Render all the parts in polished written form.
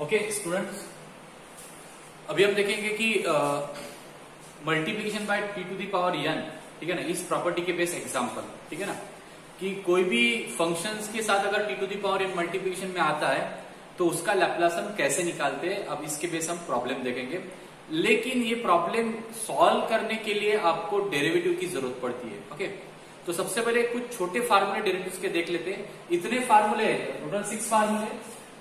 Okay students, अभी हम देखेंगे कि multiplication by t to the power n, ठीक है ना, इस प्रॉपर्टी के बेस एग्जांपल, ठीक है ना, कि कोई भी फंक्शंस के साथ अगर t to the power n multiplication में आता है तो उसका लैप्लास हम कैसे निकालते हैं। अब इसके बेस हम प्रॉब्लम देखेंगे, लेकिन ये प्रॉब्लम सॉल्व करने के लिए आपको डेरिवेटिव की जरूरत पड़ती है। ओके, तो सबसे पहले कुछ छोटे फार्मूले डेरिवेटिव्स के देख लेते हैं। इतने फार्मूले, टोटल 6 फार्मूले,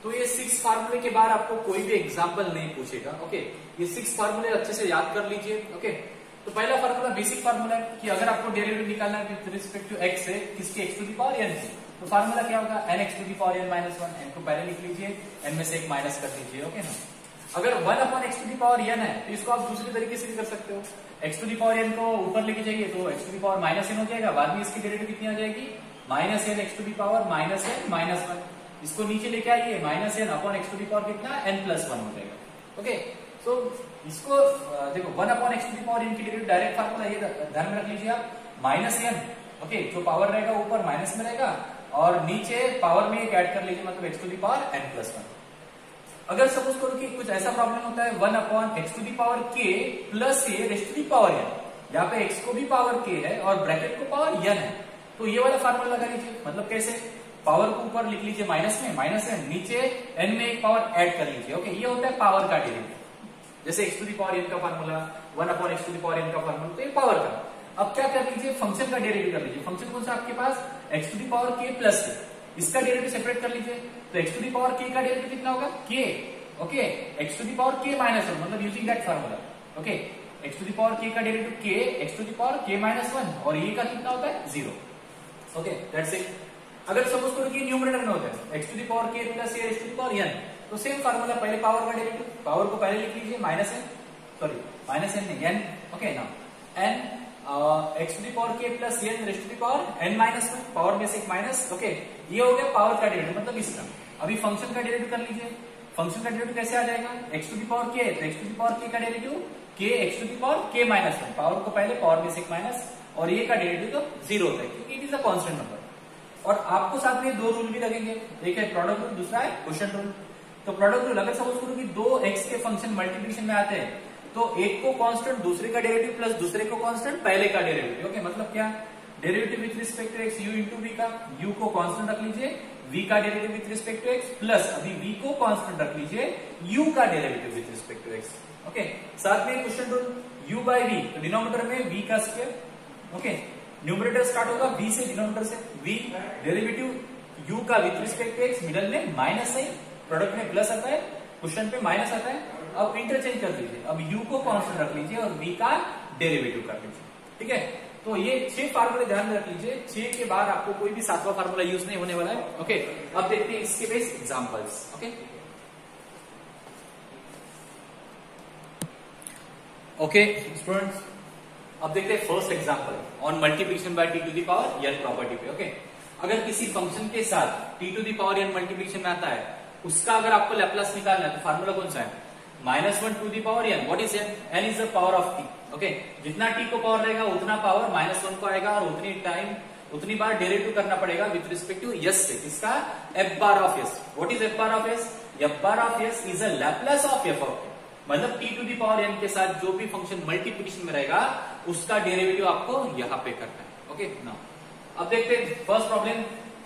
तो ये 6 फार्मूले के बाद आपको कोई भी एग्जाम्पल नहीं पूछेगा। ओके, ये 6 फार्मूले अच्छे से याद कर लीजिए। ओके, तो पहला फार्मूला बेसिक फार्मूला है कि अगर आपको डेरिवेटिव निकालना है विद रिस्पेक्ट टू एक्स है, किसके x to the power n, तो फार्मूला क्या होगा, n x to the power n minus one. एन को पहले लिख लीजिए, एन में से एक माइनस कर दीजिए। ओके ना, अगर 1 upon x to the power n है तो इसको आप दूसरे तरीके से भी कर सकते हो। X to the power n को ऊपर लेके जाइए तो x to the power minus n हो जाएगा, बाद में इसकी डेरिवेटिव कितनी आ जाएगी, minus n x to the power minus n minus one. इसको नीचे लेके आइए, minus n upon x to the power कितना, एन प्लस वन हो जाएगा। ओके, सो इसको देखो 1 upon x to the power n की डेरिवेटिव डायरेक्ट फार्मूला ये ध्यान में रख लीजिए आप, माइनस एन। ओके, जो पावर रहेगा ऊपर माइनस में रहेगा और नीचे पावर में एक ऐड कर लीजिए, मतलब x to the power n plus one. अगर सपोज करो कि कुछ ऐसा प्रॉब्लम होता है 1 upon x to the power k plus a rest to the power n, यहाँ पे एक्स को भी पावर के है और ब्रैकेट को पावर एन है, तो ये वाला फार्मूला लगा लीजिए। मतलब कैसे, पावर को ऊपर लिख लीजिए माइनस में, माइनस एन, नीचे एन में एक पावर ऐड कर लीजिए। ओके, ये होता है पावर का डेरिवेटिव। जैसे x to the power n का formula, 1 upon x to the power n का फार्मूला, तो ये पावर का। अब क्या कर लीजिए, फंक्शन का डेरिवेटिव कर लीजिए। फंक्शन कौन सा आपके पास, x to the power k plus है, इसका डेरिवेटिव सेपरेट कर लीजिए। तो x to the power k का डेरिवेटिव कितना होगा, k. Okay, x to the power k minus one, मतलब using that formula. Okay, x to the power k का derivative k, x to the power k minus one, और ये का कितना होता है, 0। Okay, that's it. अगर सपोज करो कि न्यूमरेटर में होता है x to the power k plus a x to the power n, तो सेम फार्मूला, पहले पावर का डेरिवेटिव, पावर को पहले लिख लीजिए minus n, sorry minus n नहीं, एन। ओके ना, n x to the power k plus n rest to the power n minus one, power में से एक माइनस। ओके, ये हो गया पावर का डेरिवेटिव, मतलब इसका। अभी फंक्शन का डेरिवेटिव कर लीजिए। फंक्शन का डेरिवेटिव कैसे आ जाएगा, एक्स टू दी पावर के, तो x to the power k का derivative k x to the power k minus one, power को पहले पावर में से एक माइनस, और ये का डेरिवेटिव तो 0 होता है क्योंकि it is a constant number. और आपको साथ में 2 रूल भी लगेंगे, एक है प्रोडक्ट रूल, दूसरा है क्वोशिएंट रूल। तो प्रोडक्ट रूल, अगर सपोज करो कि 2 एक्स के फंक्शन मल्टीप्लिकेशन में आते हैं तो एक को कांस्टेंट, दूसरे का डेरिवेटिव प्लस दूसरे को कांस्टेंट, पहले का डेरिवेटिव। ओके, मतलब क्या, derivative with respect to x u into v का, यू को कांस्टेंट रख लीजिए, v का derivative with respect to x, plus अभी v को कांस्टेंट रख लीजिए, u का derivative with respect to x. Okay, साथ में quotient rule u by v, तो डिनोमिनेटर में v का स्क्वायर। ओके, न्यूमरेटर स्टार्ट होगा v से, डिनोमिनेटर से v, डेरिवेटिव u का with respect to x, middle में माइनस है, प्रोडक्ट में प्लस आता है, क्वेश्चन पे माइनस आता है। अब इंटरचेंज कर दीजिए, अब u को कांस्टेंट रख लीजिए और v का डेरिवेटिव कर लीजिए। ठीक है, तो ये 6 फार्मूले ध्यान में रख लीजिए। 6 के बाद आपको कोई भी 7वां फार्मूला यूज नहीं होने वाला है। ओके, अब देखते हैं इसके base examples. Okay, okay students, अब देखते हैं first example on multiplication by t to the power n property पे। ओके, अगर किसी फंक्शन के साथ t to the power n multiplication में आता है, उसका अगर आपको लैप्लास निकालना है तो फार्मूला कौन सा है, -1 to the power n. What is n, n is the power of t. Okay, जितना टी को पावर रहेगा उतना पावर -1 को आएगा, और उतनी बार डेरिवेटिव करना पड़ेगा विथ रिस्पेक्ट टू एस से, इसका f bar of s. What is f bar of s, f bar of s is a Laplace of f of t, मतलब t to the power n के साथ जो भी function multiplication में रहेगा उसका डेरिवेटिव आपको यहाँ पे करना है। ओके, नाउ अब देखते हैं first problem,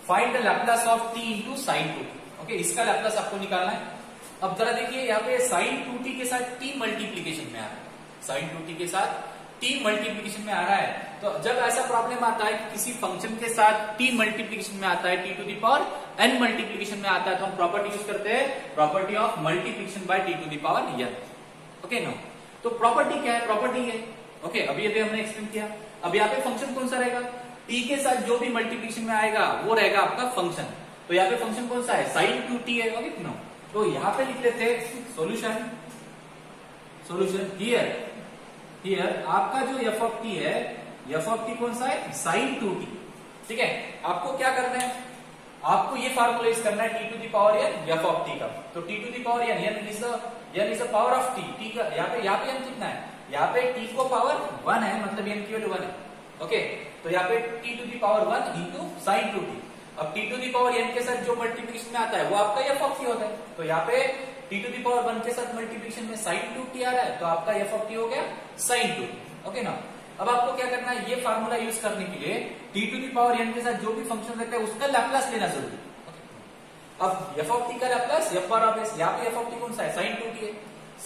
find the Laplace of T into sine 2t। Okay, इसका लैप्लास आपको निकालना है। अब जरा देखिए, यहाँ पे साइन 2t के साथ t मल्टीप्लिकेशन में आ रहा है, साइन 2t के साथ t मल्टीप्लिकेशन में आ रहा है। तो जब ऐसा प्रॉब्लम आता है कि किसी फंक्शन के साथ t मल्टीप्लिकेशन में आता है, t to the power n multiplication में आता है, तो हम प्रॉपर्टी यूज करते हैं, property of multiplication by t to the power n। Okay no, तो प्रॉपर्टी क्या है, प्रॉपर्टी है। ओके, अभी ये हमने एक्सप्लेन किया। अब यहाँ पे फंक्शन कौन सा रहेगा, t के साथ जो भी मल्टीप्लिकेशन में आएगा वो रहेगा आपका फंक्शन। तो यहाँ पे फंक्शन कौन सा है, साइन 2t है। ओके नो, तो यहाँ पे लिख लेते हैं सोल्यूशन, सोल्यूशन हियर आपका जो एफ ऑफ टी है, एफ ऑफ टी कौन सा है, साइन 2t। ठीक है, आपको क्या करना है, आपको ये फार्मूला यूज करना है t to the power n f of t का। तो t to the power n, n is the power of t, t का यहाँ पे एन कितना है, यहाँ पे टी को पावर 1 है, मतलब एन की वैल्यू 1 है। ओके, तो यहाँ पे t to the power 1 into sine 2t। अब t to the power n के साथ जो मल्टीप्लिकेशन में आता है वो आपका एफ ऑफ टी होता है। तो यहाँ पे टी टू दी पावर 1 के साथ मल्टीप्लिकेशन में साइन 2t आ रहा है, तो आपका एफ ऑफ टी हो गया साइन 2t। ओके ना। अब आपको क्या करना है, ये फार्मूला यूज करने के लिए t to the power n के साथ जो भी फंक्शन रहता है उसका लैप्लास लेना जरूरी है। अब एफ ऑफ टी का Laplace F bar of S, यहाँ पे एफ ऑफ टी कौन सा है, साइन 2t है।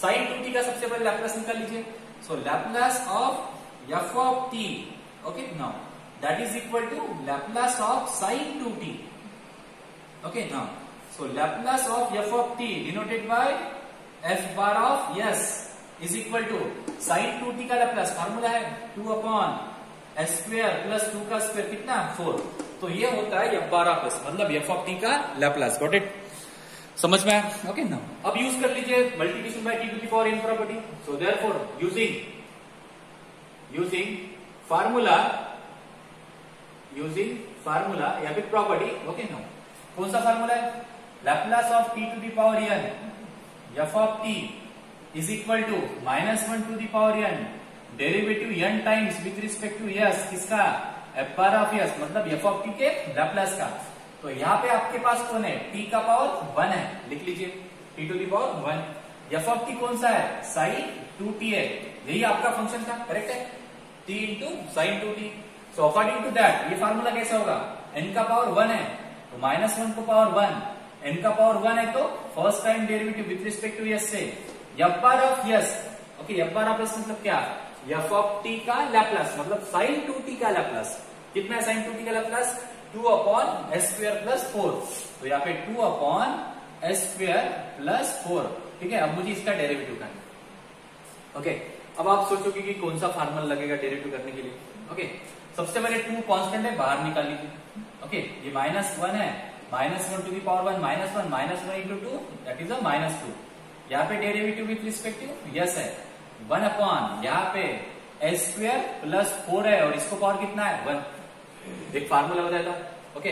साइन 2t का सबसे पहले लैप्लास निकाल लीजिए। So Laplace of f of t, okay now that is equal to Laplace of sin 2t. Okay now, so Laplace of f of t denoted by f bar of s is equal to sin 2t का Laplace formula है 2 upon s square plus 2 का square कितना 4। तो ये होता है f bar of s, मतलब f of t का Laplace। गॉट इट, समझ में आया? ओके ना। अब यूज कर लीजिए multiplication by t to the power n property. So therefore using formula या फिर प्रॉपर्टी, ओके नो, कौन सा फार्मूला है, Laplace of t to the power n f of t is equal to -1 to the power n derivative n times with respect to s, किसका, f bar of s, मतलब f of T के Laplace का। तो यहाँ पे आपके पास कौन है, t का पावर 1 है, लिख लीजिए t to the power 1। F of t कौन सा है, साइन 2t है, यही आपका फंक्शन था, करेक्ट है, t into sine 2t। So according to that ये फार्मूला कैसे होगा, n का पावर 1 है तो -1 को पावर 1, n का पावर 1 है तो first time derivative with respect to s से f bar of s, okay f bar of s मतलब क्या, एफ ऑफ टी का लैप्लास, मतलब साइन 2t का लैप्लास। कितना है साइन 2t का Laplace, 2 upon s square plus 4। तो यहाँ पे 2 अपॉन s स्क्वायर प्लस 4, ठीक है। अब मुझे इसका डेरिवेटिव करना है, ओके। अब आप सोचोगे कि कौन सा फार्मूला लगेगा डेरिवेटिव करने के लिए, ओके। सबसे पहले 2 कांस्टेंट है, बाहर निकाल लीजिए, ओके। ये -1 है, -1 to the power 1 -1 into 2 that is a -2। यहाँ पे derivative with respect to s है 1 अपॉन यहाँ पे s स्क्वायर प्लस 4 है और इसको पावर कितना है 1। एक फार्मूला बताया था, ओके।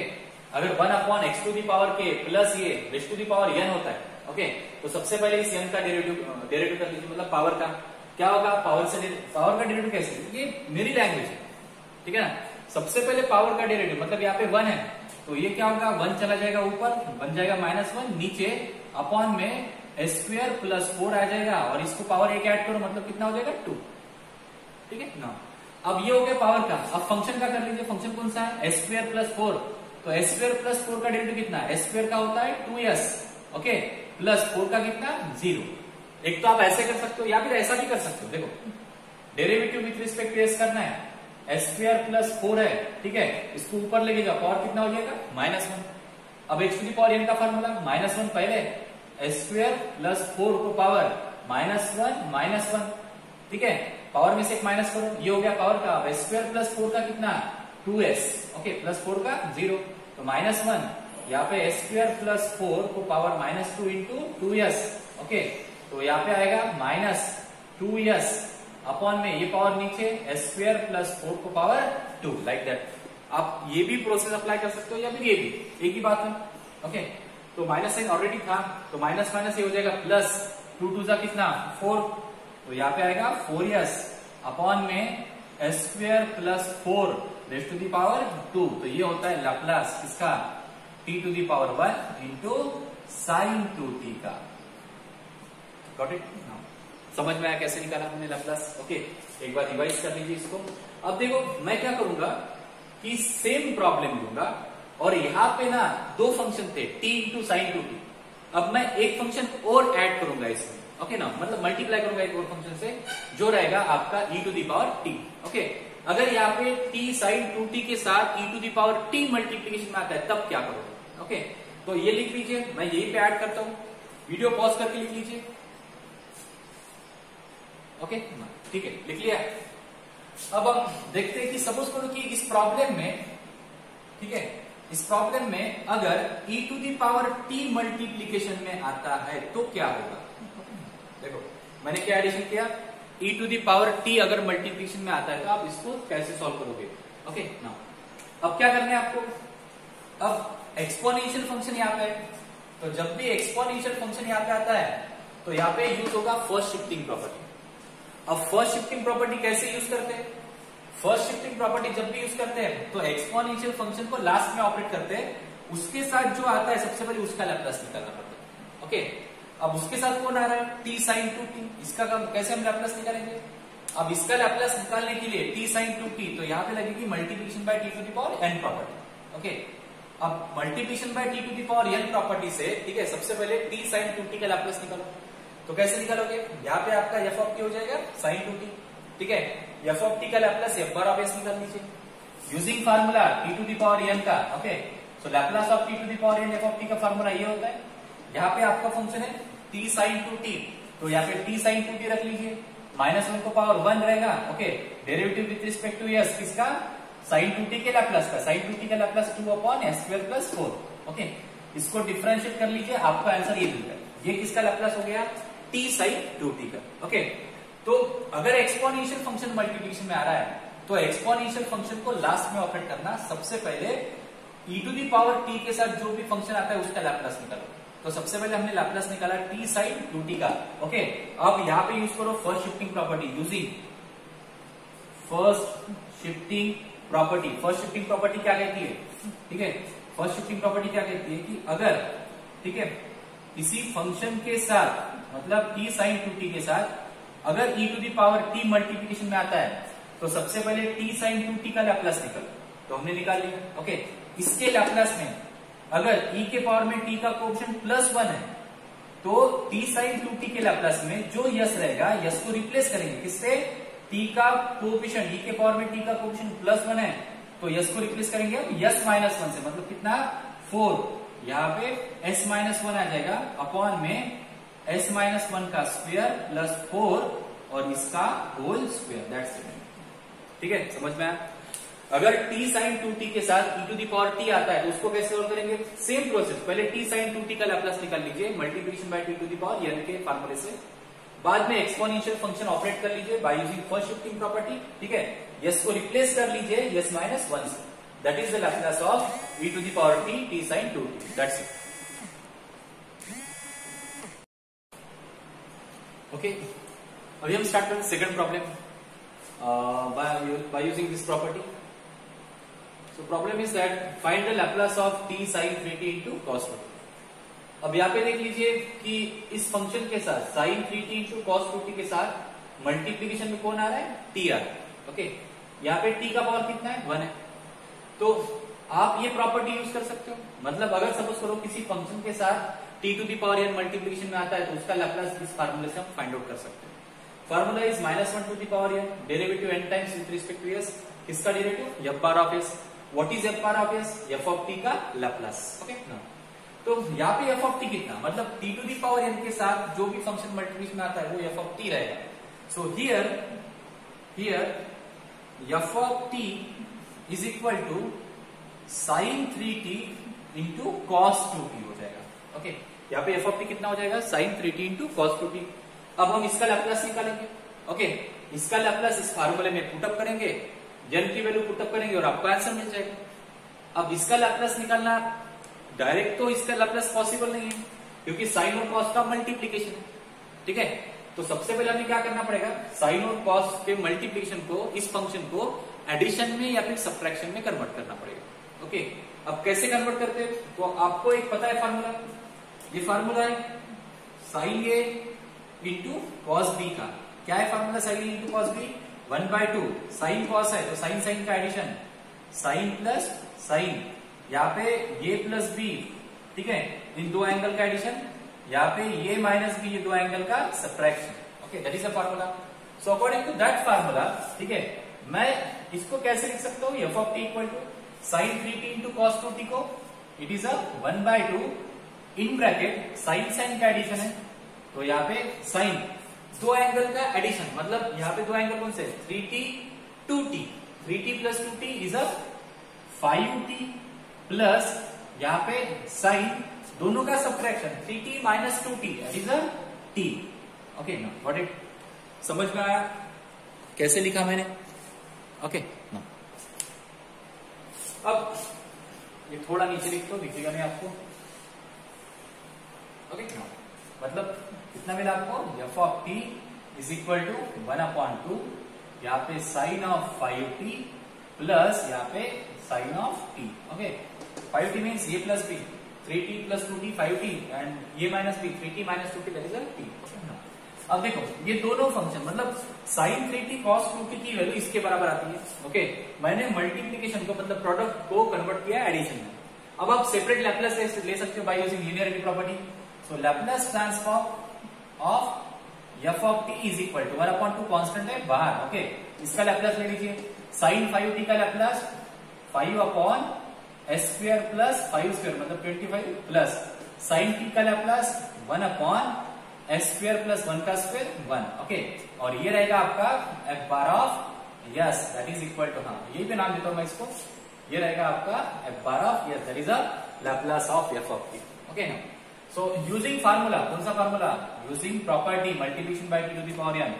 अगर 1 upon x to the power k plus ये race to the power n होता है, ओके। तो सबसे पहले इस n का डेरिवेटिव कर लीजिए, मतलब पावर का क्या होगा, पावर का डेरिवेटिव कैसे, ये मेरी लैंग्वेज है, ठीक है ना। सबसे पहले पावर का डेरिवेटिव, मतलब यहाँ पे 1 है तो ये क्या होगा, 1 चला जाएगा ऊपर, बन जाएगा -1, नीचे अपॉन में s स्क्वायर प्लस 4 आ जाएगा और इसको पावर 1 ऐड करो, मतलब कितना हो जाएगा 2, ठीक है ना। अब ये हो गया पावर का। अब फंक्शन का कर लीजिए, फंक्शन कौन सा है, s स्क्वायर प्लस 4। तो s स्क्वायर प्लस 4 का डेरिवेटिव कितना है, s स्क्वायर का होता है 2s, ओके, प्लस 4 का कितना 0। एक तो आप ऐसे कर सकते हो या फिर ऐसा भी कर सकते हो, देखो derivative with respect to s करना है, s स्क्वायर प्लस 4 है, ठीक है, इसको ऊपर लेके जाओ, पावर कितना हो जाएगा -1। अब x to the power n का फार्मूला -1 पहले, s स्क्वायर प्लस 4 को पावर -1, ठीक है, पावर में से एक माइनस करो, ये हो गया पावर का। अब s स्क्वायर प्लस 4 का कितना 2s, ओके, प्लस 4 का 0, तो -1 यहाँ पे s स्क्वायर प्लस 4 को पावर -2 इंटू 2s, ओके। तो यहाँ पे आएगा -2s अपॉन में ये पावर नीचे s स्क्वायर प्लस 4 को पावर 2, लाइक दैट। आप ये भी प्रोसेस अप्लाई कर सकते हो या फिर ये भी, एक ही बात है, ओके। तो माइनस साइन ऑलरेडी था, तो माइनस माइनस ये हो जाएगा प्लस, 2 2 कितना 4, तो यहाँ पे आएगा 4s अपॉन में s square plus 4 raise to the power 2। तो ये होता है लैप्लास किसका, t to the power 1 into sine 2t का। गॉट इट, समझ में आया कैसे निकाला हमने लैप्लास, ओके। एक बार रिवाइज कर लीजिए इसको। अब देखो मैं क्या करूंगा कि सेम प्रॉब्लम लूंगा और यहाँ पे ना 2 फंक्शन थे t इंटू साइन 2t। अब मैं एक फंक्शन और ऐड करूंगा इसमें, ओके ना, मतलब मल्टीप्लाई करूंगा एक और फंक्शन से, जो रहेगा आपका e to the power t, okay. अगर यहाँ पे t साइन 2t के साथ e to the power t multiplication में आता है तब क्या करोगे, ओके। तो ये लिख लीजिए, मैं यही पे ऐड करता हूं, वीडियो पॉज करके लिख लीजिए, ओके, ठीक है, लिख लिया। अब हम देखते हैं कि सपोज करो कि इस प्रॉब्लम में, ठीक है, इस प्रॉब्लम में अगर e to the power t multiplication में आता है तो क्या होगा। देखो मैंने क्या एडिशन किया, e to the power t अगर मल्टीप्लीकेशन में आता है तो आप इसको कैसे सॉल्व करोगे, ओके ना। अब क्या करना है आपको, अब एक्सपोनेंशियल फंक्शन यहाँ पे है, तो जब भी एक्सपोनेंशियल फंक्शन यहाँ पे आता है तो यहाँ पे यूज होगा फर्स्ट शिफ्टिंग प्रॉपर्टी। अब फर्स्ट शिफ्टिंग प्रॉपर्टी कैसे यूज करते हैं, फर्स्ट शिफ्टिंग प्रॉपर्टी जब भी यूज करते हैं तो एक्सपोनेंशियल फंक्शन को लास्ट में ऑपरेट करते हैं उसके साथ जो आता है सबसे पहले उसका लैप्लास निकालना पड़ता है। ओके, अब उसके साथ कौन आ रहा है, t sin 2t, इसका कैसे हम लैप्लास निकालेंगे। अब इसका लैप्लास निकालने के लिए t sin 2t, तो यहाँ पे लगेगी multiplication by t to the power n property. Okay, अब multiplication by t to the power n property से, ठीक है, सबसे पहले t sin 2t का लैप्लास निकालो। तो कैसे निकालोगे, यहाँ पे आपका f ऑफ t हो जाएगा sin 2t, ठीक है, f ऑफ t का Laplace f bar of s निकाल लीजिए using formula t to the power n का। Okay, so Laplace of t to the power n f of t का formula ये होता है। यहाँ पे आपका फंक्शन है t sin 2t, तो यहाँ पे t sin 2t रख लीजिए, -1 को पावर 1 रहेगा। Okay, derivative with respect to s किसका, sin 2t के लैप्लास का, sin 2t का लैप्लास 2/s²+4। ओके, इसको डिफरेंशिएट कर लीजिए, आपका आंसर ये मिलता है। ये किसका लैप्लास हो गया, t sin 2t का। ओके, तो अगर एक्सपोनेंशियल फंक्शन मल्टीप्लिकेशन में आ रहा है तो एक्सपोनेंशियल फंक्शन को लास्ट में ऑपरेट करना, सबसे पहले e to the power t के साथ जो भी फंक्शन आता है उसका लैप्लास निकालो। तो सबसे पहले हमने लैप्लास निकाला t sin 2t का। ओके, अब यहाँ पे यूज करो first shifting property, using first shifting property. First shifting property क्या कहती है, ठीक है, फर्स्ट शिफ्टिंग प्रॉपर्टी क्या कहती है कि अगर, ठीक है, किसी फंक्शन के साथ, मतलब t sin 2t के साथ अगर e to the power t multiplication में आता है तो सबसे पहले t sin 2t का लैप्लास निकालो। तो हमने निकाल लिया। ओके, इसके लैप्लास में अगर e के पावर में t का कोएफिशिएंट +1 है तो t sin 2t के लैप्लास में जो यस रहेगा, यस को रिप्लेस करेंगे किससे, t का कोएफिशिएंट, e के पावर में t का कोएफिशिएंट +1 है तो यस को रिप्लेस करेंगे अब यस -1 से, मतलब कितना, 4। यहाँ पे s-1 आ जाएगा अपॉन में s-1 का स्क्वायर प्लस 4 और इसका होल स्क्वायर, दैट्स इट। ठीक है, समझ में आया। अगर t sin 2t के साथ e to the power t आता है तो उसको कैसे सोल्व करेंगे, सेम प्रोसेस, पहले t sin 2t का लैप्लास निकाल लीजिए multiplication by t to the power n के फार्मूले से, बाद में एक्सपोनेंशियल फंक्शन ऑपरेट कर लीजिए by using first shifting property. ठीक है, यस को रिप्लेस कर लीजिए यस -1 से, that is the Laplace of e to the power t sin 2t, that's it. Okay, अभी हम स्टार्ट करें second problem by using this property. So problem is that find the Laplace of t sin 3t into cos 2t। अब यहाँ पे देख लीजिए कि इस फंक्शन के साथ sin 3t into cos 2t के साथ मल्टीप्लीकेशन में कौन आ रहा है, t आ रहा है। ओके, यहाँ पे t का पावर कितना है, 1 है। तो आप ये प्रॉपर्टी यूज कर सकते हो, मतलब अगर सपोज करो किसी फंक्शन के साथ t to the power n multiplication में आता है तो उसका लैप्लास इस फार्मूले से हम फाइंड आउट कर सकते हैं। Formula is -1 to the power n, derivative n times with respect to s, किसका derivative, f bar of s। What is f bar of s, f of t का लैप्लास। ओके, तो यहाँ पे f of t कितना, मतलब t to the power n के साथ जो भी फंक्शन मल्टीप्लिकेशन में आता है वो f ऑफ t रहेगा। So here f of t is equal to sin 3t into cos 2t हो जाएगा। ओके, यहाँ पे f ऑफ t कितना हो जाएगा, sin 3t into cos 2t। अब हम इसका लैप्लास निकालेंगे। ओके, इसका लैप्लास इस फार्मूले में पुटअप करेंगे, n की वैल्यू पुटअप करेंगे और आपको आंसर मिल जाएगा। अब इसका लैप्लास निकालना डायरेक्ट तो इसका लैप्लास पॉसिबल नहीं है क्योंकि साइन और कॉस का मल्टीप्लीकेशन है। ठीक है, तो सबसे पहले हमें क्या करना पड़ेगा, साइन और कॉस के मल्टीप्लीकेशन को, इस फंक्शन को एडिशन में या फिर सब्ट्रैक्शन में कन्वर्ट करना पड़ेगा। ओके, अब कैसे कन्वर्ट करते हैं, तो आपको एक पता है फार्मूला, ये फार्मूला है sine a into cos b का। क्या है formula sine a into cos b, 1/2 sine cos है तो साइन साइन का एडिशन, साइन प्लस साइन, यहाँ पे ये प्लस बी, ठीक है, इन दो एंगल का एडिशन, यहाँ पे ये माइनस बी, ये दो एंगल का subtraction. Okay, that is a formula. So according to that formula, ठीक है, मैं इसको कैसे लिख सकता हूँ, f of t equal to sine 3t into cos 2t को, it is a 1/2 in bracket sine sine का एडिशन है तो यहाँ पे साइन, दो एंगल का एडिशन, मतलब यहाँ पे दो एंगल कौन से, 3t 2t, 3t plus 2t is a 5t plus यहाँ पे साइन, दोनों का subtraction 3t minus 2t is a t। Okay, ना व्हाट इट, समझ में आया कैसे लिखा मैंने। ओके, ना अब ये थोड़ा नीचे लिख दो, दिखेगा नहीं आपको। ओके, मतलब कितना मिला आपको, f of t is equal to 1/2, यहाँ पे साइन ऑफ 5t प्लस यहाँ पे sine of t। Okay, 5t means a plus b, 3t plus 2t 5t and a minus b 3t minus 2t that is a t। अब देखो ये दोनों function मतलब sin 3t cos 2t की value इसके बराबर आती है। ओके, मैंने मल्टीप्लीकेशन को मतलब प्रोडक्ट को कन्वर्ट किया एडिशन में। अब आप सेपरेट लैपलेस ले सकते हो by using linearity property. So Laplace transform of f of t is equal to 1/2 constant है बाहर। ओके, इसका लैपलेस ले लीजिए। sin 5t का Laplace 5 upon s square plus 5 square मतलब 25 प्लस sin t का Laplace 1 upon s square plus 1 का square 1। Okay, और ये रहेगा आपका f bar of s that is equal to, हाँ यही पे नाम देता हूं मैं इसको, ये रहेगा आपका f bar of s that is a Laplace of f of t। Okay, so using formula, कौन सा formula? Using property multiplication by t to the power n,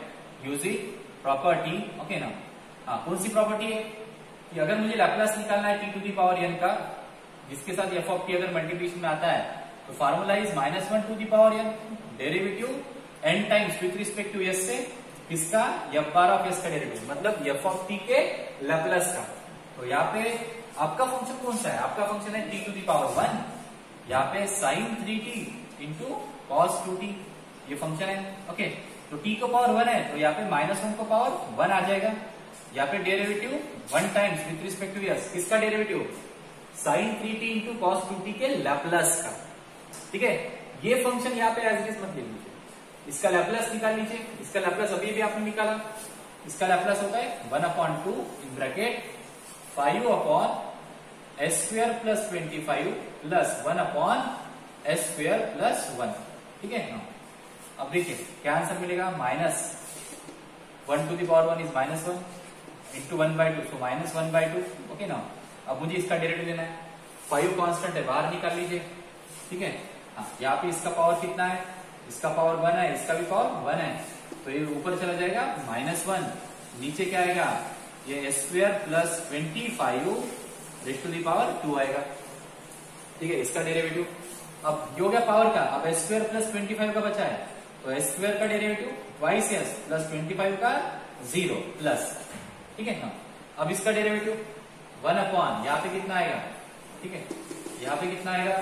using property. Okay ना, हाँ कौन सी प्रॉपर्टी है कि अगर मुझे लैपलेस निकालना है t to the power n का, जिसके साथ f ऑफ t अगर मल्टीप्लिकेशन में आता है तो formula is -1 to the power n derivative n times with respect to s से किसका f बार ऑफ s का डेरिवेटिव मतलब f ऑफ t के लैपलेस का। तो यहाँ पे आपका फंक्शन कौन सा है? आपका फंक्शन है t टू द पावर 1, यहाँ पे sin 3t into cos 2t ये फंक्शन है। ओके, तो t को पावर 1 है तो यहाँ पे -1 को पावर 1 आ जाएगा। यहाँ पे derivative 1 times with respect to s किसका derivative? sin 3t into cos 2t के लैपलेस का। ठीक है, ये फंक्शन यहाँ पे एज इट इज मत ले लीजिए, इसका लैपलेस निकाल लीजिए। इसका लैपलेस अभी भी आपने निकाला, इसका लैपलेस होता है 1/2 in bracket 5 upon s square plus 25 plus 1 upon s square plus 1। ठीक है, अब देखिए क्या आंसर मिलेगा? -1 to the power 1 is -1 into 1/2 so -1/2। Okay ना, अब मुझे इसका डेरिवेटिव लेना है। 5 कांस्टेंट है, बाहर निकाल लीजिए। ठीक है, यहाँ पे इसका पावर कितना है? इसका पावर 1 है, इसका भी पावर 1 है, तो ये ऊपर चला जाएगा -1, नीचे क्या आएगा? ये s square plus 25 raise to the power 2 आएगा। ठीक है, इसका डेरिवेटिव अब ये हो गया पावर का। अब s स्क्वायर प्लस 25 का बचा है तो s स्क्वायर का डेरिवेटिव ट्वाइस s प्लस 25 का 0 प्लस। ठीक है ना, अब इसका डेरिवेटिव 1 अपॉन यहाँ पे कितना आएगा? ठीक है, यहाँ पे कितना आएगा?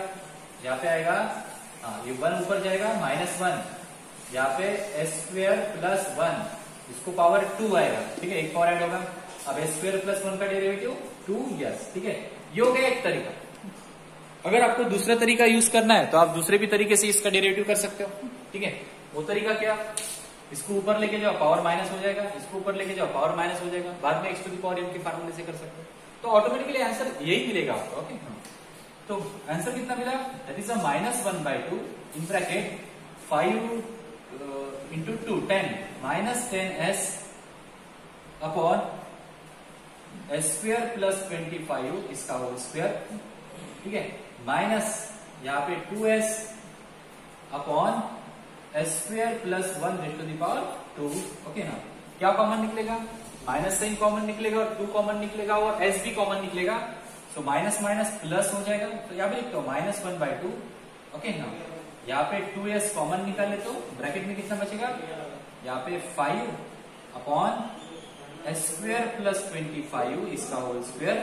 यहाँ पे आएगा ये 1 ऊपर जाएगा -1, यहाँ पे s स्क्वायर प्लस 1 इसको पावर 2 आएगा। ठीक है, एक पावर ऐड होगा। अब s स्क्वायर प्लस 1 का डेरिवेटिव 2s। ठीक है, ये हो गया एक तरीका। अगर आपको दूसरा तरीका यूज करना है तो आप दूसरे भी तरीके से इसका डेरिवेटिव कर सकते हो। ठीक है, वो तरीका क्या? इसको ऊपर लेके जाओ पावर माइनस हो जाएगा, इसको ऊपर लेके जाओ पावर माइनस हो जाएगा, बाद में x to the power n के फार्मूले से कर सकते हो, तो ऑटोमेटिकली आंसर यही मिलेगा आपको। ओके, तो आंसर कितना मिला? That is -1/2 in bracket 5 into 2 10 -10s upon s square plus 25 इसका होल स्क्वायर। ठीक है, माइनस यहाँ पे 2s upon s square plus 1 raise to the power 2। Okay ना, क्या कॉमन निकलेगा? माइनस साइन कॉमन निकलेगा और 2 कॉमन निकलेगा और s भी कॉमन निकलेगा, तो माइनस माइनस प्लस हो जाएगा। तो यहाँ पे लिखते हो -1/2। ओके ना, यहाँ पे 2s कॉमन निकाले तो ब्रैकेट में कितना बचेगा? यहाँ पे 5 अपॉन s स्क्वायर प्लस 25 इसका whole square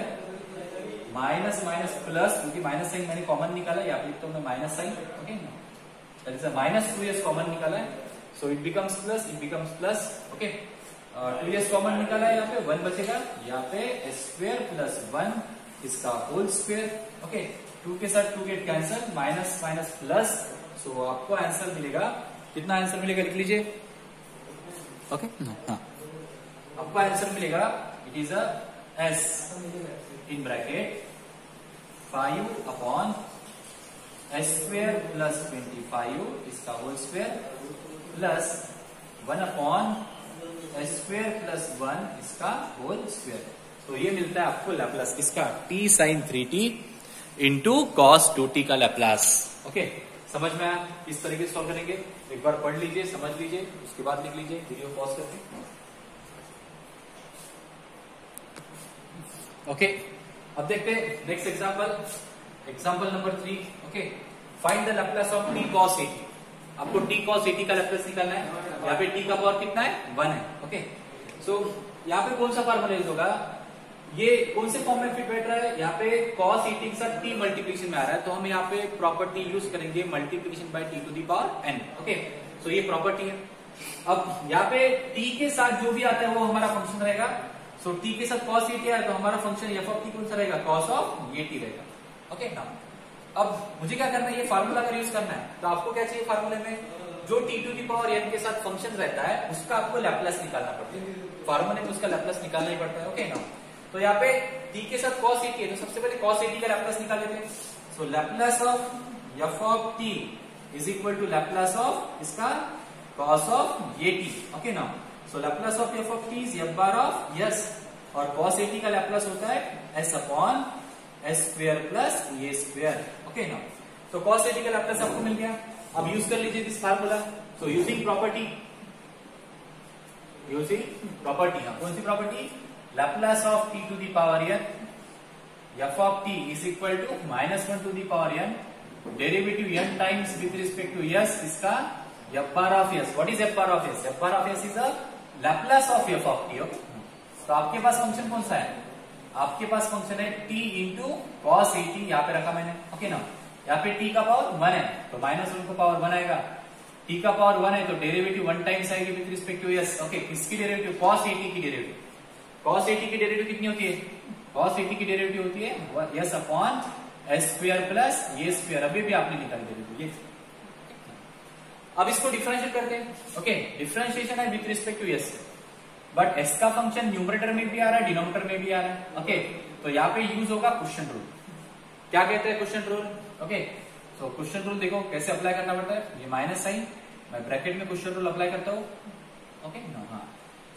minus minus plus, क्योंकि माइनस साइन मैंने कॉमन निकाला, यहाँ पे लिखता हूँ मैं माइनस साइन। ओके ना, दैट इज -2s कॉमन निकाला है, so it becomes plus, it becomes plus. Okay, 2s common निकाला है, यहाँ पे 1 बचेगा, यहाँ पे s स्क्वायर प्लस 1 इसका होल स्क्वायर। ओके, 2 के साथ 2 get cancel, minus minus plus, so आपको आंसर मिलेगा कितना? आंसर मिलेगा लिख लीजिए। ओके, हाँ आपको आंसर मिलेगा it is a s in bracket 5 upon s square plus 25 इसका whole square plus 1 upon s square plus 1 इसका होल स्क्वायर। तो ये मिलता है आपको लैपलेस किसका? t sin 3t into cos 2t का लैपलेस। ओके, समझ में आया? इस तरीके से सॉल्व करेंगे। एक बार पढ़ लीजिए, समझ लीजिए, उसके बाद लिख लीजिए, वीडियो पॉज करके। ओके, अब देखते हैं next example, example number 3। Okay, find the Laplace of t cos 80। आपको t cos 80 का लैपलेस निकालना है। यहाँ पे t का पावर कितना है? 1 है। ओके, सो यहाँ पे कौन सा फार्मूला यूज होगा? ये कौन से फॉर्म में फिट बैठ रहा है, यहाँ पे cos 80 के साथ t मल्टीप्लीकेशन में आ रहा है, तो हम यहाँ पे प्रॉपर्टी यूज करेंगे multiplication by t to the power n। Okay, so ये प्रॉपर्टी है। अब यहाँ पे t के साथ जो भी आता है वो हमारा फंक्शन रहेगा। सो t के साथ cos 80 आया तो हमारा फंक्शन f ऑफ t कौन सा रहेगा, cos ऑफ 80 रहेगा। ओके ना, अब मुझे क्या करना है, ये फार्मूला अगर यूज करना है तो आपको क्या चाहिए, फार्मूले में जो t to the power n के साथ फंक्शन रहता है उसका आपको लैप्लास निकालना पड़ता है। फार्मूले में उसका लैप्लास निकालना ही पड़ता है। ओके ना, तो यहाँ पे t के साथ cos 80 है तो सबसे पहले cos 80 का लैप्लास निकाल लेते हैं। So Laplace of f of t is equal to Laplace of इसका cos ऑफ 80। ओके ना, so Laplace of f of t is f bar of s, और cos 80 का लैप्लास होता है s upon s square plus a square. Okay ना, तो cos 80 का Laplace आपको मिल गया। अब यूज कर लीजिए this formula. So using property, हाँ कौन सी property, Laplace of t to the power n f of t is equal to -1 to the power n derivative n times with respect to s इसका f bar of s। What is f bar of s, f bar of s is a Laplace of f of t। Okay, तो आपके पास function कौन सा है, आपके पास function है t इंटू cos 80, यहाँ पे रखा मैंने। ओके ना, यहाँ पे t का पावर 1 है तो -1 को पावर 1 आएगा, t का पावर 1 है तो डेरिवेटिव 1 टाइम्स आएगी with respect to s। Okay, किसकी डेरिवेटिव, cos 80 की डेरिवेटिव। cos 80 की डेरिवेटिव कितनी होती है, cos 80 की डेरिवेटिव होती है s upon s square plus a square. अभी भी आपने निकाली डेरिवेटिव ये। अब इसको डिफरेंशिएट करते हैं। ओके, डिफरेंशिएशन है with respect to s, but s का फंक्शन न्यूमरेटर में भी आ रहा है डिनोमिनेटर में भी आ रहा है। ओके, तो यहाँ पे यूज होगा क्वेश्चन रूल। क्या कहते हैं क्वेश्चन रूल। ओके, तो क्वेश्चन रूल देखो कैसे अप्लाई करना पड़ता है, ये माइनस साइन, मैं ब्रैकेट में क्वेश्चन रूल अप्लाई करता हूँ। ओके, हाँ,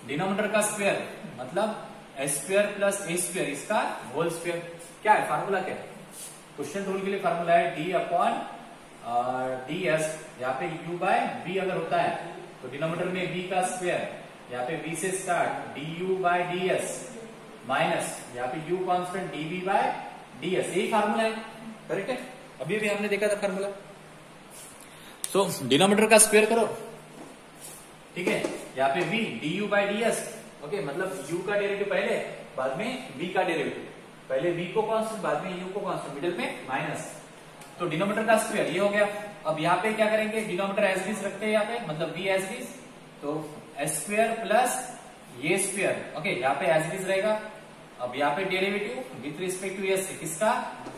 डिनोमिनेटर का स्क्वायर मतलब s square plus a square इसका होल स्क्वायर। क्या है फार्मूला, क्या है क्वेश्चन रूल के लिए फार्मूला है d अपॉन ds। यहाँ पे u बाय b अगर होता है तो डिनोमिनेटर में b का स्क्वायर, यहाँ पे b से start du by ds minus यहाँ पे u constant dv by ds। यही फार्मूला है, करेक्ट है, अभी भी हमने देखा था फार्मूला। सो डिनोमिनेटर का स्क्वायर करो, ठीक है, यहाँ पे v du by ds। Okay, मतलब u का डेरिवेटिव पहले, बाद में v का डेरिवेटिव, पहले v को कांस्टेंट बाद में u को कांस्टेंट, मिडिल में माइनस, तो डिनोमिनेटर का स्क्वायर ये हो गया। अब यहाँ पे क्या करेंगे, डिनोमिनेटर एज इज रखते हैं यहाँ पे, मतलब v एज इज, तो s square plus a square. Okay, यहाँ पे एज इज रहेगा। अब यहाँ पे derivative with respect to s, किसका,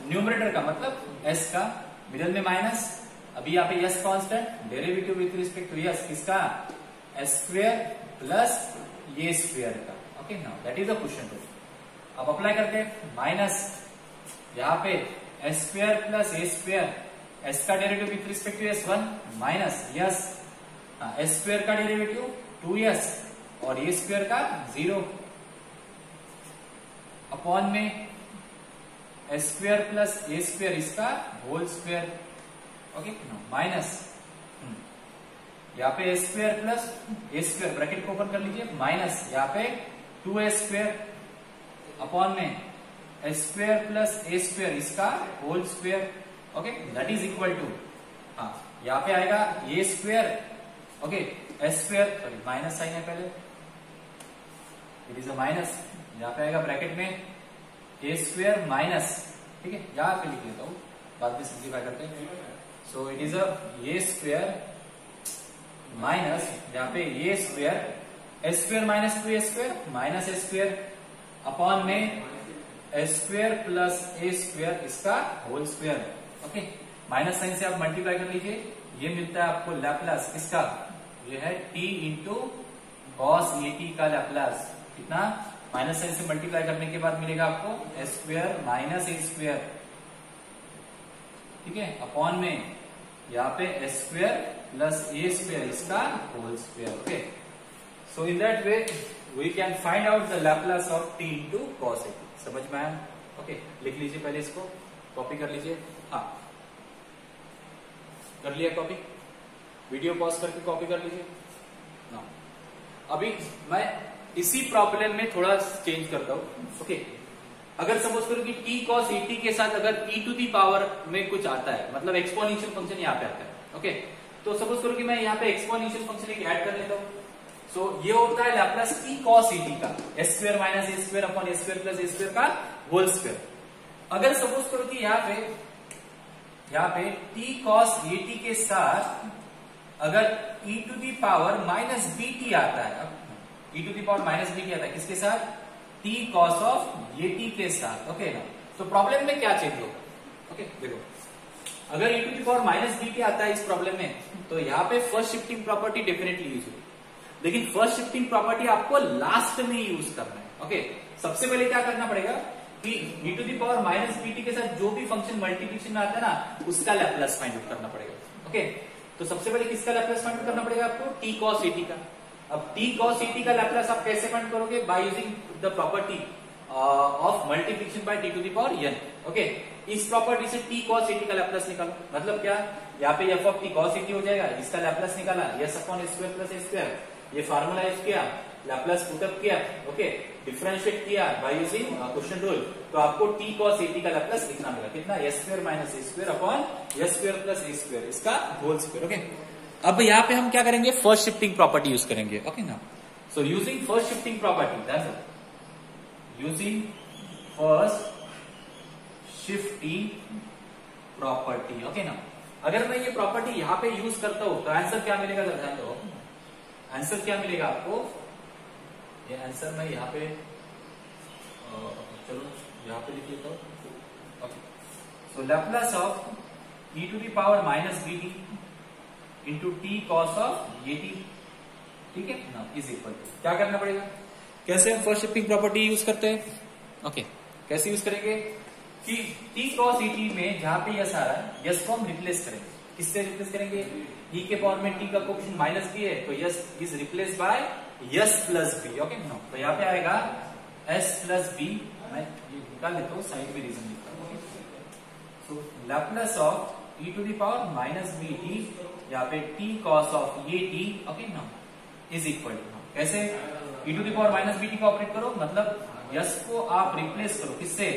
न्यूमरेटर का मतलब s का, मिडिल में माइनस, अभी यहाँ पे s constant, derivative with respect to s किसका, s square plus a square का। Okay, now that is a question rule. अब अप्लाई करते हैं, माइनस यहाँ पे s square plus a square, s का derivative with respect to s 1 minus s, s square का derivative 2s और a square का 0 अपॉन में s square plus a square इसका होल स्क्वायर। ओके, माइनस यहाँ पे s square plus a square, bracket को open कर लीजिए, माइनस यहाँ पे 2s स्क्वायर अपॉन में s square plus a square इसका whole square. Okay, that is equal to, हाँ यहाँ पे आएगा a square, okay s square, sorry minus sine है पहले, इट इज अ माइनस, यहाँ पे आएगा ब्रैकेट में a स्क्वायर माइनस, ठीक है, यहाँ पे लिख लेता हूँ, बाद में सिंप्लीफाई करते हैं। So it is a a square minus, यहाँ पे a square, s square minus 2a square minus s square upon में s square plus a square इसका whole square. Okay, minus sine से आप मल्टीप्लाई कर लीजिए, ये मिलता है आपको लैप्लास किसका, ये है t इंटू cos 80 का लैप्लास, कितना, माइनस साइन से मल्टीप्लाई करने के बाद मिलेगा आपको s square minus a square, ठीक है, अपॉन में यहाँ पे s square plus a square इसका whole square. Okay, so in that way we can find out the Laplace of t into cos 80। समझ में आया? ओके, लिख लीजिए, पहले इसको कॉपी कर लीजिए। हाँ, कर लिया कॉपी, वीडियो पॉज करके कॉपी कर लीजिए ना। अभी मैं इसी प्रॉब्लम में थोड़ा चेंज करता हूं। ओके, अगर सपोज करो कि t cos 80 के साथ अगर e टू दी पावर में कुछ आता है, मतलब एक्सपोनेंशियल फंक्शन यहाँ पे आता है। ओके, तो सपोज करो कि मैं यहाँ पे एक्सपोनेंशियल फंक्शन एक ऐड कर लेता हूँ। सो ये होता है लैप्लास टी कॉस एटी का, S square minus a square upon A square plus a square का होल स्क्वायर। अगर सपोज करो कि यहाँ पे टी कॉस एटी के साथ अगर e to the power minus B T आता है, e to the power minus B T आता है किसके साथ, t cos of a t के साथ, ओके ना। तो प्रॉब्लम में क्या चेंज होगा, ओके देखो, अगर e to the power minus B T आता है इस प्रॉब्लम में, तो यहाँ पे first shifting property definitely use होगी, लेकिन फर्स्ट शिफ्टिंग प्रॉपर्टी आपको लास्ट में यूज करना है, ओके। सबसे पहले क्या करना पड़ेगा कि e to the power minus B t के साथ जो भी फंक्शन मल्टीप्लिकेशन में आता है ना, उसका लैप्लास फाइंड आउट करना पड़ेगा, ओके। तो सबसे पहले किसका लैप्लास फाइंड आउट करना पड़ेगा आपको, t cos at का। अब t cos at का लैप्लास आप कैसे फाइंड करोगे, by using the property of multiplication by t to the power n, okay. इस प्रॉपर्टी से t cos at का लैप्लास निकालो, मतलब क्या, यहाँ पे f of t cos at हो जाएगा, इसका लैप्लास निकाला s upon a square plus a square, ये फार्मूला यूज किया, लैप्लास पुटअप किया, ओके, डिफरेंशिएट किया बाय यूजिंग क्वोशिएंट रूल, तो आपको t cos at का लैप्लास लिखना मिला, कितना, s square minus a square upon s square plus a square, इसका होल स्क्वायर, ओके। अब यहाँ पे हम क्या करेंगे, फर्स्ट शिफ्टिंग प्रॉपर्टी यूज करेंगे, ओके ना। So using first shifting property, that's using first shifting property, okay ना। अगर मैं ये प्रॉपर्टी यहाँ पे यूज करता हूं तो आंसर क्या मिलेगा, ध्यान दो, आंसर क्या मिलेगा आपको, ये आंसर मैं यहाँ पे चलो यहाँ पे लिख लेता हूँ, okay. So Laplace of e to the power minus B t into t cos of a t, ठीक है ना, इज इक्वल टू, क्या करना पड़ेगा, कैसे हम फर्स्ट शिफ्टिंग प्रॉपर्टी यूज करते हैं, ओके। कैसे यूज करेंगे कि टी कॉस ए टी में जहां पे यस आ रहा है, यस को हम रिप्लेस करेंगे, किससे रिप्लेस करेंगे, e के पावर में t का कोएफिशिएंट माइनस बी है, तो s is replace by s plus b, okay no. तो यहाँ पे आएगा s प्लस बी, मैं ये निकाल लेता हूँ, साइड में रीजन लिखता हूँ, so Laplace of e to the power minus B t, यहाँ पे t cos of a t, okay no, is equal to, कैसे, e to the power minus B t को ऑपरेट करो, मतलब यस को आप रिप्लेस करो किससे,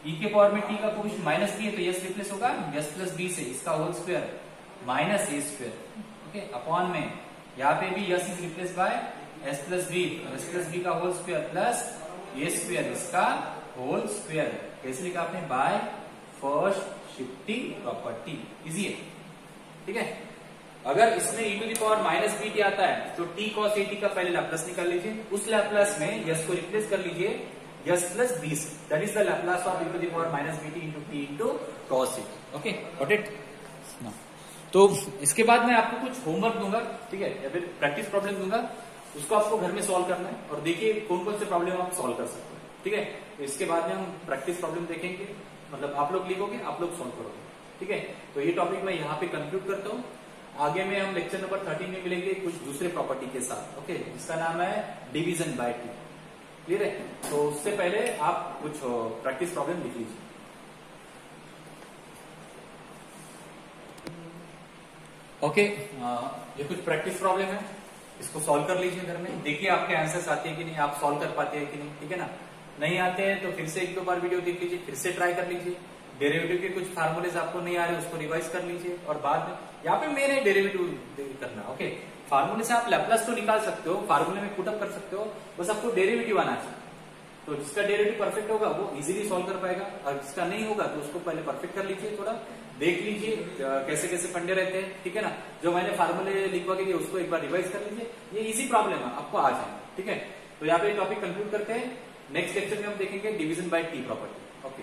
e के पावर में t का कोएफिशिएंट माइनस बी है, तो यस रिप्लेस होगा यस प्लस बी से, इसका whole square minus a square, okay, upon में यहाँ पे भी s is replace by s plus b, s plus b का whole square plus a square, इसका होल स्क्वायर, कैसे लिखा आपने, by first shifting property, easy है, ठीक है। अगर इसमें e to the power minus B T आता है तो t cos a t का पहले लैप्लास निकाल लीजिए, उस लैप्लास में यस को रिप्लेस कर लीजिए यस प्लस बी से, that is the Laplace of e to the power minus B t into t into cos a t, okay, got it. तो इसके बाद मैं आपको कुछ होमवर्क दूंगा, ठीक है, या फिर प्रैक्टिस प्रॉब्लम दूंगा, उसको आपको घर में सॉल्व करना है, और देखिए कौन कौन से प्रॉब्लम आप सॉल्व कर सकते हैं, ठीक है। तो इसके बाद में हम प्रैक्टिस प्रॉब्लम देखेंगे, मतलब आप लोग लिखोगे, आप लोग सॉल्व करोगे, ठीक है। तो ये टॉपिक मैं यहाँ पे कंक्लूड करता हूँ, आगे में हम लेक्चर नंबर 13 में मिलेंगे कुछ दूसरे प्रॉपर्टी के साथ, ओके, जिसका नाम है डिवीजन बाय टू, क्लियर है। तो उससे पहले आप कुछ प्रैक्टिस प्रॉब्लम लिख लीजिए। ओके, ये कुछ प्रैक्टिस प्रॉब्लम है, इसको सॉल्व कर लीजिए घर में, देखिए आपके आंसर्स आते हैं कि नहीं, आप सॉल्व कर पाते हैं कि नहीं, ठीक है ना। नहीं आते हैं तो फिर से एक दो बार वीडियो देख लीजिए, फिर से ट्राई कर लीजिए, डेरिवेटिव के कुछ फार्मूलेज आपको नहीं आ रहे उसको रिवाइज कर लीजिए, और बाद में यहाँ पे मेरे डेरिवेटिव करना, ओके। फार्मूले से आप लैप्लास तो निकाल सकते हो, फार्मूले में पुटअप कर सकते हो, बस आपको डेरिवेटिव आना चाहिए, तो जिसका डेरिवेटिव परफेक्ट होगा वो इजीली सॉल्व कर पाएगा, और जिसका नहीं होगा तो उसको पहले परफेक्ट कर लीजिए, थोड़ा देख लीजिए कैसे कैसे फंडे रहते हैं, ठीक है ना। जो मैंने फार्मूले लिखवा के दिए उसको एक बार रिवाइज कर लीजिए, ये इजी प्रॉब्लम है, आपको आ जाएगा, ठीक है। तो यहाँ पे टॉपिक कंक्लूड करते हैं, नेक्स्ट लेक्चर में हम देखेंगे division bye T property, okay.